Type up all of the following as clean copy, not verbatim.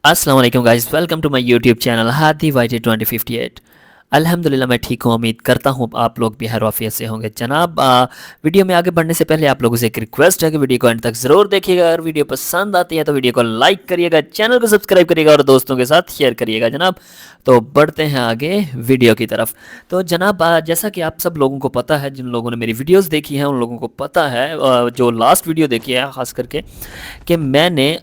अस्सलाम वालेकुम guys, welcome to my YouTube channel Hadi YT 2058। अल्हम्दुलिल्लाह मैं ठीक हूँ। उम्मीद करता हूँ आप लोग भी हर वाफियत से होंगे। जनाब, वीडियो में आगे बढ़ने से पहले आप लोगों से एक रिक्वेस्ट है कि वीडियो को अंत तक ज़रूर देखिएगा। अगर वीडियो पसंद आती है तो वीडियो को लाइक करिएगा, चैनल को सब्सक्राइब करिएगा और दोस्तों के साथ शेयर करिएगा। जनाब, तो बढ़ते हैं आगे वीडियो की तरफ। तो जनाब, जैसा कि आप सब लोगों को पता है, जिन लोगों ने मेरी वीडियोज़ देखी हैं उन लोगों को पता है, जो लास्ट वीडियो देखी है ख़ास करके, कि मैंने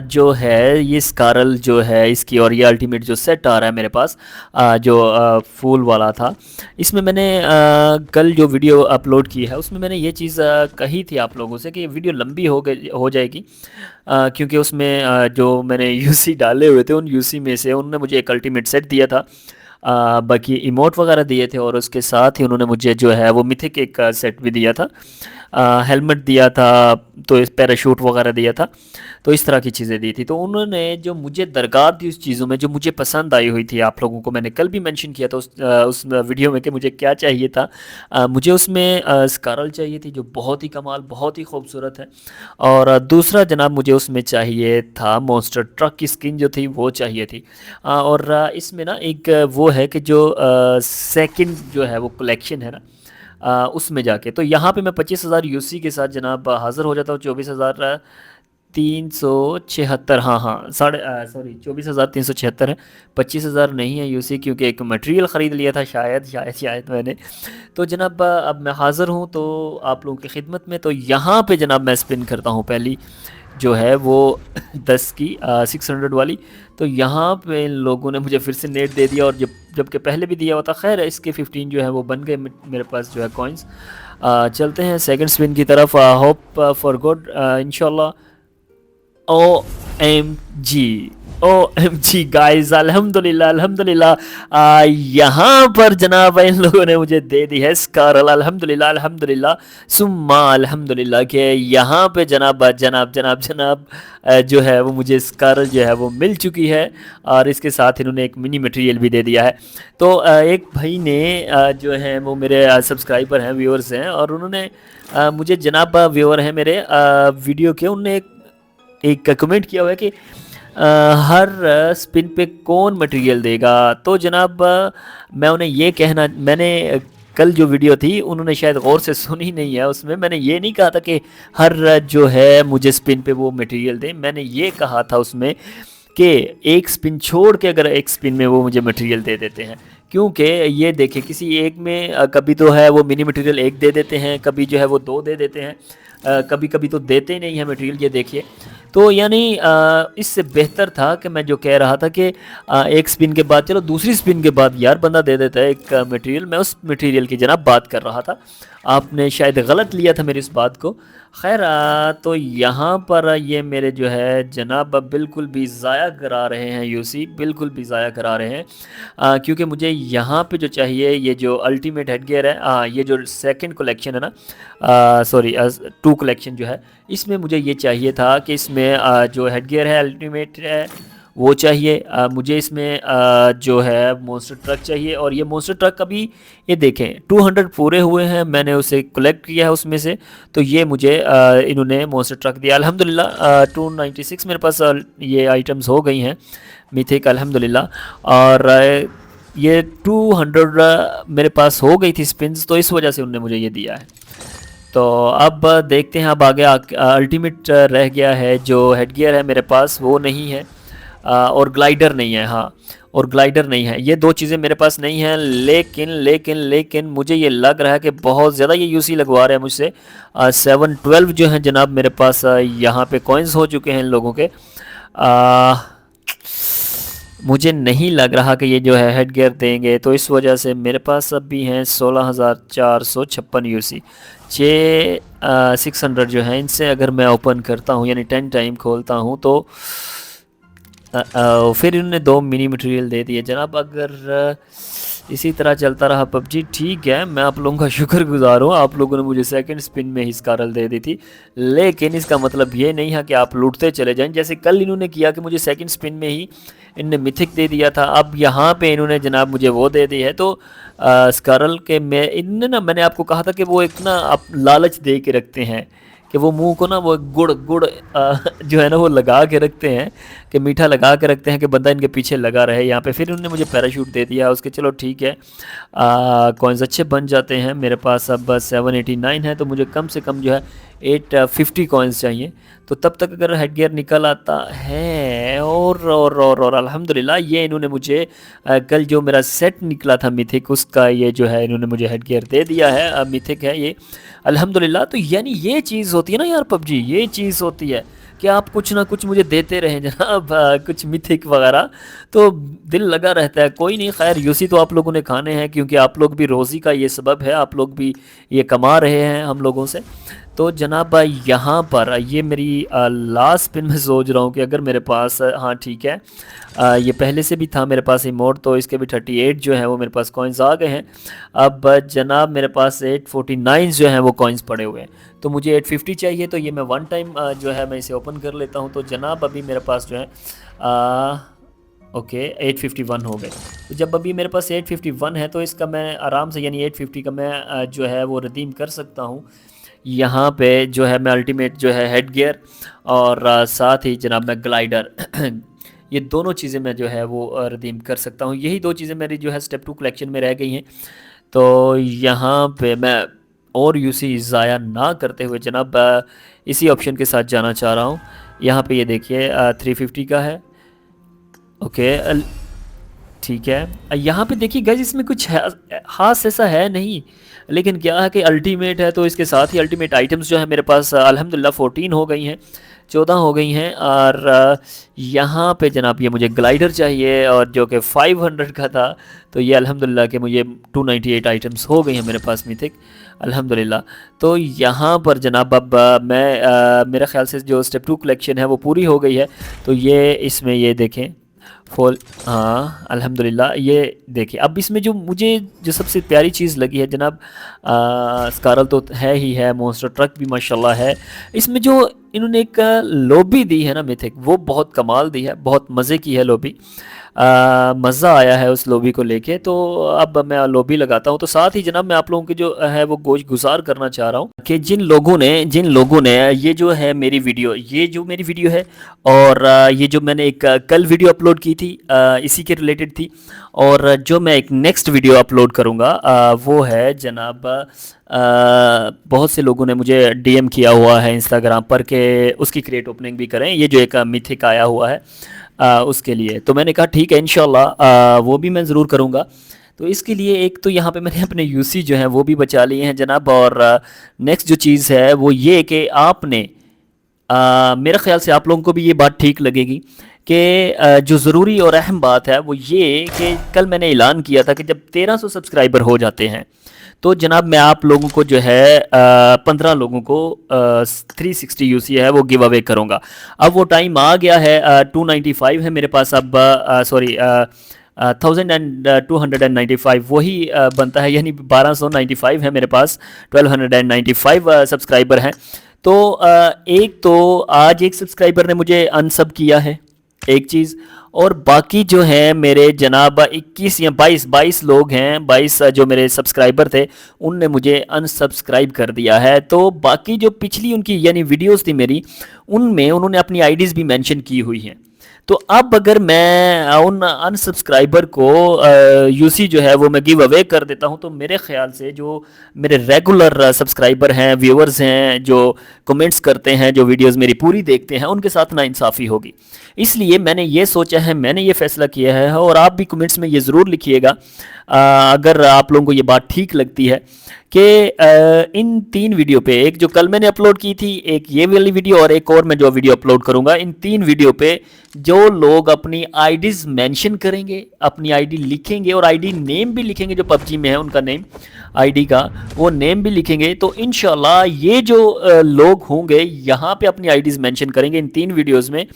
जो है ये स्कारल जो है इसकी और ये अल्टीमेट जो सेट आ रहा है मेरे पास, जो फूल वाला था, इसमें मैंने कल जो वीडियो अपलोड की है उसमें मैंने ये चीज़ कही थी आप लोगों से कि ये वीडियो लंबी हो जाएगी, क्योंकि उसमें जो मैंने यूसी डाले हुए थे उन यूसी में से उन्होंने मुझे एक अल्टीमेट सेट दिया था। बाकी इमोट वगैरह दिए थे और उसके साथ ही उन्होंने मुझे जो है वो मिथिक एक सेट भी दिया था, हेलमेट दिया था, तो इस पैराशूट वगैरह दिया था। तो इस तरह की चीज़ें दी थी। तो उन्होंने जो मुझे दरकार दी उस चीज़ों में जो मुझे पसंद आई हुई थी, आप लोगों को मैंने कल भी मेंशन किया था उस वीडियो में कि मुझे क्या चाहिए था। मुझे उसमें स्कारल चाहिए थी जो बहुत ही कमाल, बहुत ही खूबसूरत है। और दूसरा जनाब मुझे उसमें चाहिए था मॉन्स्टर ट्रक की स्किन जो थी वो चाहिए थी। और इसमें ना एक वो है कि जो सेकंड जो है वो कलेक्शन है ना, उसमें जाके तो यहाँ पे मैं 25,000 यूसी के साथ जनाब हाज़िर हो जाता हूँ। 24,376, हाँ हाँ, सॉरी 24,376 है, 25,000 नहीं है यूसी, क्योंकि एक मटेरियल ख़रीद लिया था शायद मैंने। तो जनाब अब मैं हाज़िर हूँ तो आप लोगों की खिदमत में। तो यहाँ पे जनाब मैं स्पिन करता हूँ पहली जो है वो 10 की 600 वाली। तो यहाँ पे इन लोगों ने मुझे फिर से नेट दे दिया, और जबकि पहले भी दिया हुआ था। खैर इसके 15 जो है वो बन गए मेरे पास जो है कॉइन्स। चलते हैं सेकंड स्पिन की तरफ। होप फॉर गुड इंशाल्लाह। O M G, O M G guys, अल्हम्दुलिल्लाह अल्हम्दुलिल्लाह। यहाँ पर जनाब इन लोगों ने मुझे दे दी है स्कारल। अल्हम्दुलिल्लाह अल्हम्दुलिल्लाह सुम्मा अल्हम्दुलिल्लाह के यहाँ पे जनाब जनाब जनाब जनाब जो है वो मुझे स्कारल जो है वो मिल चुकी है। और इसके साथ इन्होंने एक मिनी मटेरियल भी दे दिया है। तो एक भाई ने जो है वो मेरे सब्सक्राइबर हैं, व्यूअर्स हैं, और उन्होंने मुझे जनाब व्यूअर हैं मेरे वीडियो के, उनने एक कमेंट किया हुआ है कि हर स्पिन पे कौन मटेरियल देगा। तो जनाब मैं उन्हें ये कहना, मैंने कल जो वीडियो थी उन्होंने शायद गौर से सुनी नहीं है। उसमें मैंने ये नहीं कहा था कि हर जो है मुझे स्पिन पे वो मटेरियल दे। मैंने ये कहा था उसमें कि एक स्पिन छोड़ के अगर एक स्पिन में वो मुझे मटेरियल दे देते हैं, क्योंकि ये देखें किसी एक में कभी तो है वो मिनी मटेरियल एक दे देते हैं, कभी जो है वो दो दे देते हैं, कभी कभी तो देते ही नहीं है मटेरियल। ये देखिए, तो यानी इससे बेहतर था कि मैं जो कह रहा था कि एक स्पिन के बाद, चलो दूसरी स्पिन के बाद यार बंदा दे देता है एक मटेरियल, मैं उस मटेरियल की जनाब बात कर रहा था। आपने शायद गलत लिया था मेरी इस बात को। खैर तो यहाँ पर ये मेरे जो है जनाब बिल्कुल भी ज़ाया करा रहे हैं यूसी, बिल्कुल भी ज़ाया करा रहे हैं, क्योंकि मुझे यहाँ पे जो चाहिए ये जो अल्टीमेट हेडगियर है, ये जो सेकंड कलेक्शन है ना, सॉरी 2 कलेक्शन जो है, इसमें मुझे ये चाहिए था कि इसमें जो हेडगियर है अल्टीमेट है वो चाहिए। मुझे इसमें जो है मॉन्स्टर ट्रक चाहिए, और ये मॉन्स्टर ट्रक अभी ये देखें 200 पूरे हुए हैं, मैंने उसे कलेक्ट किया है उसमें से। तो ये मुझे इन्होंने मॉन्स्टर ट्रक दिया अल्हम्दुलिल्लाह। 296 मेरे पास ये आइटम्स हो गई हैं मिथिक अल्हम्दुलिल्लाह। और ये 200 मेरे पास हो गई थी स्पिन्स, तो इस वजह से उन्होंने मुझे ये दिया है। तो अब देखते हैं, अब आगे अल्टीमेट रह गया है। जो हेडगियर है मेरे पास वो नहीं है, और ग्लाइडर नहीं है। हाँ, और ग्लाइडर नहीं है, ये दो चीज़ें मेरे पास नहीं हैं। लेकिन लेकिन लेकिन मुझे ये लग रहा है कि बहुत ज़्यादा ये यूसी लगवा रहे हैं मुझसे। 712 जो है जनाब मेरे पास यहाँ पे कॉइन्स हो चुके हैं इन लोगों के। मुझे नहीं लग रहा कि ये जो है हेड गियर देंगे, तो इस वजह से मेरे पास अब भी हैं 16,456 यूसी। 600 जो है इनसे अगर मैं ओपन करता हूँ, यानी 10 टाइम खोलता हूँ, तो फिर इन्होंने 2 मिनी मटेरियल दे दिए। जनाब अगर इसी तरह चलता रहा पबजी, ठीक है, मैं आप लोगों का शुक्रगुजार हूँ, आप लोगों ने मुझे सेकंड स्पिन में ही स्कारल दे दी थी। लेकिन इसका मतलब ये नहीं है कि आप लूटते चले जाएं, जैसे कल इन्होंने किया कि मुझे सेकंड स्पिन में ही इनने मिथिक दे दिया था। अब यहाँ पे इन्होंने जनाब मुझे वो दे दी है। तो स्कारल के में इनने ना, मैंने आपको कहा था कि वो एक ना आप लालच दे के रखते हैं कि वो मुंह को ना वो गुड़ गुड़ जो है ना वो लगा के रखते हैं, कि मीठा लगा के रखते हैं कि बंदा इनके पीछे लगा रहे यहाँ पे। फिर उन्होंने मुझे पैराशूट दे दिया उसके, चलो ठीक है, कॉइन्स अच्छे बन जाते हैं। मेरे पास अब 789 है, तो मुझे कम से कम जो है 850 कॉइन्स चाहिए। तो तब तक अगर हेड गियर निकल आता है, और अल्हम्दुलिल्लाह ये इन्होंने मुझे कल जो मेरा सेट निकला था मिथिक, उसका ये जो है इन्होंने मुझे हेड गियर दे दिया है, मिथिक है ये अल्हम्दुलिल्लाह। तो यानी ये चीज़ होती है ना यार पबजी, ये चीज़ होती है कि आप कुछ ना कुछ मुझे देते रहें जनाब, कुछ मिथिक वगैरह, तो दिल लगा रहता है। कोई नहीं, खैर यूसी तो आप लोगों ने खाने हैं, क्योंकि आप लोग भी रोज़ी का ये सबब है, आप लोग भी ये कमा रहे हैं हम लोगों से। तो जनाब यहाँ पर ये मेरी लास्ट स्पिन में सोच रहा हूँ कि अगर मेरे पास हाँ ठीक है, ये पहले से भी था मेरे पास इमोट, तो इसके भी 38 जो है वो मेरे पास कॉइन्स आ गए हैं। अब जनाब मेरे पास 849 जो हैं वो कॉइन्स पड़े हुए हैं, तो मुझे 850 चाहिए। तो ये मैं वन टाइम जो है मैं इसे ओपन कर लेता हूँ। तो जनाब अभी मेरे पास जो है ओके 851 हो गए। तो जब अभी मेरे पास 851 है, तो इसका मैं आराम से यानी 850 का मैं जो है वो रिडीम कर सकता हूँ। यहाँ पे जो है मैं अल्टीमेट जो है हेड गियर, और साथ ही जनाब मैं ग्लाइडर ये दोनों चीज़ें मैं जो है वो रिडीम कर सकता हूँ। यही दो चीज़ें मेरी जो है स्टेप 2 कलेक्शन में रह गई हैं। तो यहाँ पे मैं और यूसी ज़ाया ना करते हुए जनाब इसी ऑप्शन के साथ जाना चाह रहा हूँ। यहाँ पे ये देखिए 350 का है, ओके ठीक है। यहाँ पे देखिए गाइस, इसमें कुछ खास ऐसा है नहीं, लेकिन क्या है कि अल्टीमेट है, तो इसके साथ ही अल्टीमेट आइटम्स जो है मेरे पास अल्हम्दुलिल्लाह 14 हो गई हैं, 14 हो गई हैं। और यहाँ पे जनाब ये मुझे ग्लाइडर चाहिए, और जो कि 500 का था, तो ये अल्हम्दुलिल्लाह कि मुझे 298 आइटम्स हो गई हैं मेरे पास मिथिक अल्हम्दुलिल्लाह। तो यहाँ पर जनाब अब मेरे ख्याल से जो स्टेप 2 कलेक्शन है वो पूरी हो गई है। तो ये इसमें ये देखें फॉल, हाँ अल्हम्दुलिल्लाह। ये देखिए अब इसमें जो मुझे जो सबसे प्यारी चीज़ लगी है जनाब, स्कारल तो है ही है, मॉन्स्टर ट्रक भी माशाल्लाह है। इसमें जो इन्होंने एक लॉबी दी है ना मिथिक, वो बहुत कमाल दी है, बहुत मज़े की है लॉबी। मज़ा आया है उस लॉबी को लेके। तो अब मैं लॉबी लगाता हूँ। तो साथ ही जनाब मैं आप लोगों की जो है वो गोश गुजार करना चाह रहा हूँ कि जिन लोगों ने ये जो है मेरी वीडियो, ये जो मेरी वीडियो है, और ये जो मैंने एक कल वीडियो अपलोड की थी इसी के रिलेटेड थी, और जो मैं एक नेक्स्ट वीडियो अपलोड करूँगा वो है जनाब बहुत से लोगों ने मुझे डीएम किया हुआ है इंस्टाग्राम पर कि उसकी क्रेट ओपनिंग भी करें, ये जो एक मिथिक आया हुआ है उसके लिए। तो मैंने कहा ठीक है इंशाल्लाह वो भी मैं ज़रूर करूँगा। तो इसके लिए एक तो यहाँ पे मैंने अपने यूसी जो हैं वो भी बचा लिए हैं जनाब, और नेक्स्ट जो चीज़ है वो ये कि आपने मेरे ख़्याल से आप लोगों को भी ये बात ठीक लगेगी कि जो ज़रूरी और अहम बात है वो ये कि कल मैंने ऐलान किया था कि जब 1300 सब्सक्राइबर हो जाते हैं, तो जनाब मैं आप लोगों को जो है 15 लोगों को 360 यूसी है वो गिव अवे करूँगा। अब वो टाइम आ गया है, 295 है मेरे पास अब, सॉरी 1295 वही बनता है, यानी 1295 है मेरे पास, 1295 सब्सक्राइबर हैं। तो एक तो आज एक सब्सक्राइबर ने मुझे अनसब किया है, एक चीज़, और बाकी जो है मेरे जनाब 21 या 22 लोग हैं, 22 जो मेरे सब्सक्राइबर थे उनने मुझे अनसब्सक्राइब कर दिया है। तो बाकी जो पिछली उनकी यानी वीडियोस थी मेरी, उनमें उन्होंने अपनी आईडीज़ भी मेंशन की हुई हैं। तो अब अगर मैं उन अनसब्सक्राइबर को यूसी जो है वो मैं गिव अवे कर देता हूं, तो मेरे ख्याल से जो मेरे रेगुलर सब्सक्राइबर हैं, व्यूअर्स हैं, जो कमेंट्स करते हैं, जो वीडियोस मेरी पूरी देखते हैं, उनके साथ नाइंसाफ़ी होगी। इसलिए मैंने ये सोचा है, मैंने ये फ़ैसला किया है, और आप भी कमेंट्स में ये ज़रूर लिखिएगा अगर आप लोगों को ये बात ठीक लगती है कि इन 3 वीडियो पे, एक जो कल मैंने अपलोड की थी, एक ये वाली वीडियो, और एक और मैं जो वीडियो अपलोड करूँगा, इन 3 वीडियो पे जो लोग अपनी आईडीज़ मेंशन करेंगे, अपनी आईडी लिखेंगे और आईडी नेम भी लिखेंगे, जो पबजी में है उनका नेम, आईडी का वो नेम भी लिखेंगे, तो इंशाल्लाह ये जो लोग होंगे यहाँ पे अपनी आईडीज़ मेंशन करेंगे इन 3 वीडियोज़ में,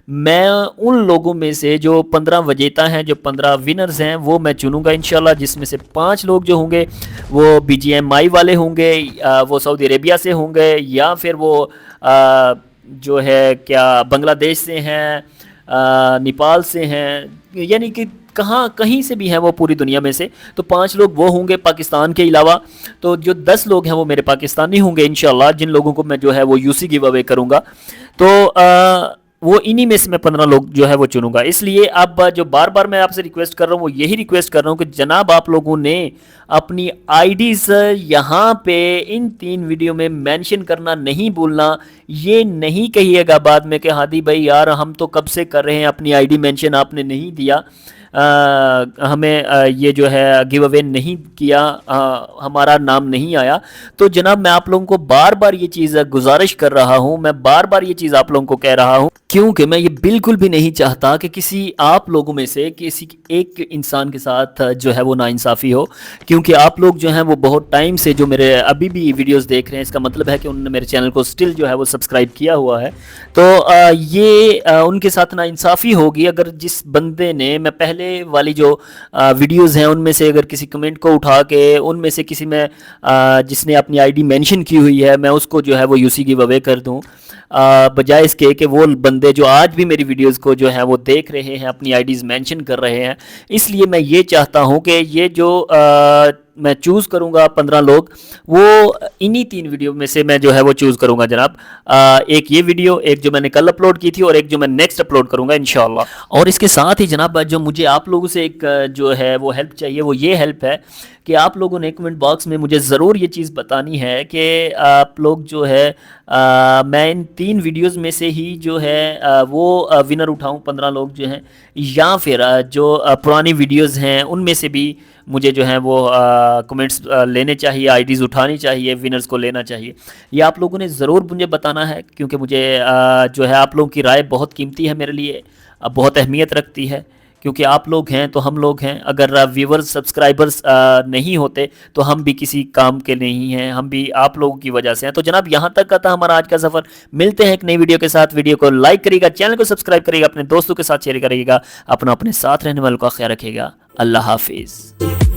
मैं उन लोगों में से जो 15 विजेता हैं, जो 15 विनर्स हैं, वो मैं चुनूंगा इंशाल्लाह, जिसमें से 5 लोग जो होंगे वो बीजीएमआई वाले होंगे, वो सऊदी अरेबिया से होंगे, या फिर वो जो है क्या बांग्लादेश से हैं, नेपाल से हैं, यानी कि कहीं से भी हैं वो पूरी दुनिया में से, तो 5 लोग वो होंगे पाकिस्तान के अलावा, तो जो 10 लोग हैं वो मेरे पाकिस्तानी होंगे इंशाल्लाह, जिन लोगों को मैं जो है वो यूसी गिव अवे करूँगा। तो वो इन्हीं में से मैं 15 लोग जो है वो चुनूंगा। इसलिए अब जो बार बार मैं आपसे रिक्वेस्ट कर रहा हूँ वो यही रिक्वेस्ट कर रहा हूँ कि जनाब आप लोगों ने अपनी आईडीज यहाँ पे इन 3 वीडियो में मेंशन करना नहीं भूलना। ये नहीं कहिएगा बाद में कि हादी भाई यार हम तो कब से कर रहे हैं, अपनी आईडी मेंशन आपने नहीं दिया, हमें ये जो है गिव अवे नहीं किया, हमारा नाम नहीं आया। तो जनाब मैं आप लोगों को बार बार ये चीज़ गुजारिश कर रहा हूँ, मैं बार बार ये चीज़ आप लोगों को कह रहा हूँ, क्योंकि मैं ये बिल्कुल भी नहीं चाहता कि किसी आप लोगों में से किसी एक इंसान के साथ जो है वो नाइंसाफ़ी हो। क्योंकि आप लोग जो हैं वो बहुत टाइम से जो मेरे अभी भी वीडियोस देख रहे हैं, इसका मतलब है कि उन्होंने मेरे चैनल को स्टिल जो है वो सब्सक्राइब किया हुआ है। तो ये उनके साथ नाइंसाफ़ी होगी अगर जिस बंदे ने, मैं पहले वाली जो वीडियोस हैं उनमें से अगर किसी कमेंट को उठा के उनमें से किसी में जिसने अपनी आईडी मेंशन की हुई है मैं उसको जो है वो यूसी गिव अवे कर दूं, बजाय इसके कि वो बंदे जो आज भी मेरी वीडियोस को जो है वो देख रहे हैं, अपनी आईडीज़ मेंशन कर रहे हैं। इसलिए मैं ये चाहता हूं कि ये जो मैं चूज़ करूंगा 15 लोग, वो इन्हीं 3 वीडियो में से मैं जो है वो चूज़ करूंगा जनाब। एक ये वीडियो, एक जो मैंने कल अपलोड की थी और एक जो मैं नेक्स्ट अपलोड करूंगा इंशाल्लाह। और इसके साथ ही जनाब जो मुझे आप लोगों से एक जो है वो हेल्प चाहिए, वो ये हेल्प है कि आप लोगों ने कमेंट बॉक्स में मुझे ज़रूर ये चीज़ बतानी है कि आप लोग जो है मैं इन 3 वीडियोस में से ही जो है वो विनर उठाऊं 15 लोग जो हैं, या फिर जो पुरानी वीडियोस हैं उनमें से भी मुझे जो है वो कमेंट्स लेने चाहिए, आईडीज़ उठानी चाहिए, विनर्स को लेना चाहिए। ये आप लोगों ने ज़रूर मुझे बताना है, क्योंकि मुझे जो है आप लोगों की राय बहुत कीमती है मेरे लिए, बहुत अहमियत रखती है। क्योंकि आप लोग हैं तो हम लोग हैं, अगर व्यूवर्स सब्सक्राइबर्स नहीं होते तो हम भी किसी काम के नहीं हैं, हम भी आप लोगों की वजह से हैं। तो जनाब यहाँ तक का था हमारा आज का सफ़र। मिलते हैं एक नई वीडियो के साथ। वीडियो को लाइक करिएगा, चैनल को सब्सक्राइब करिएगा, अपने दोस्तों के साथ शेयर करिएगा, अपने साथ रहने वालों का ख्याल रखिएगा। अल्लाह हाफिज़।